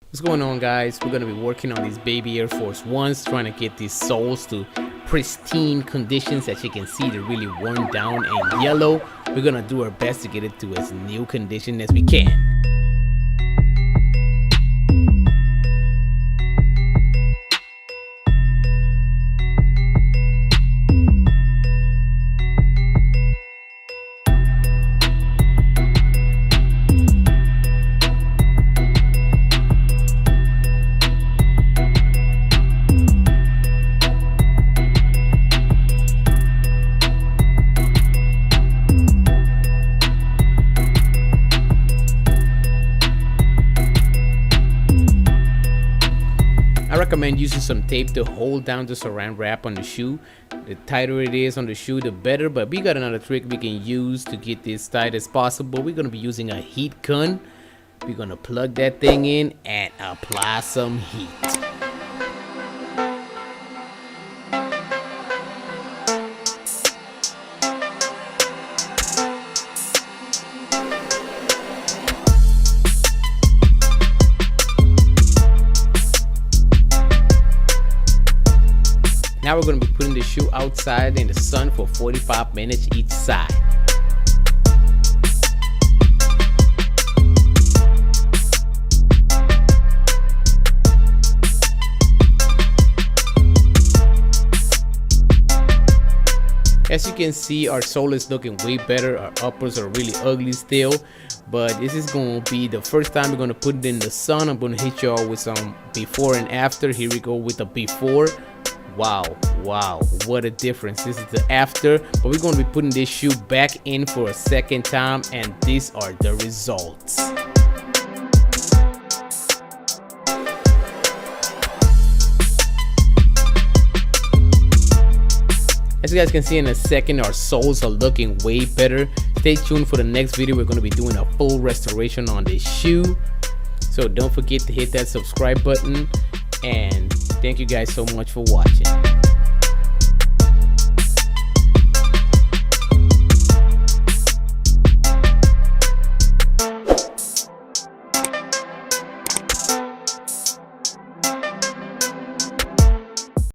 What's going on, guys? We're gonna be working on these baby Air Force Ones, trying to get these soles to pristine conditions. As you can see, they're really worn down and yellow. We're gonna do our best to get it to as new condition as we can. I recommend using some tape to hold down the saran wrap on the shoe. The tighter it is on the shoe, the better, but we got another trick we can use to get this tight as possible. We're going to be using a heat gun. We're going to plug that thing in and apply some heat. Now we're going to be putting the shoe outside in the sun for 45 minutes each side. As you can see, our sole is looking way better. Our uppers are really ugly still, but this is going to be the first time we're going to put it in the sun. I'm going to hit y'all with some before and after. Here we go with the before. Wow, what a difference. This is the after, but we're going to be putting this shoe back in for a second time, and these are the results. As you guys can see in a second, our soles are looking way better. Stay tuned for the next video. We're going to be doing a full restoration on this shoe, so don't forget to hit that subscribe button, and thank you guys so much for watching.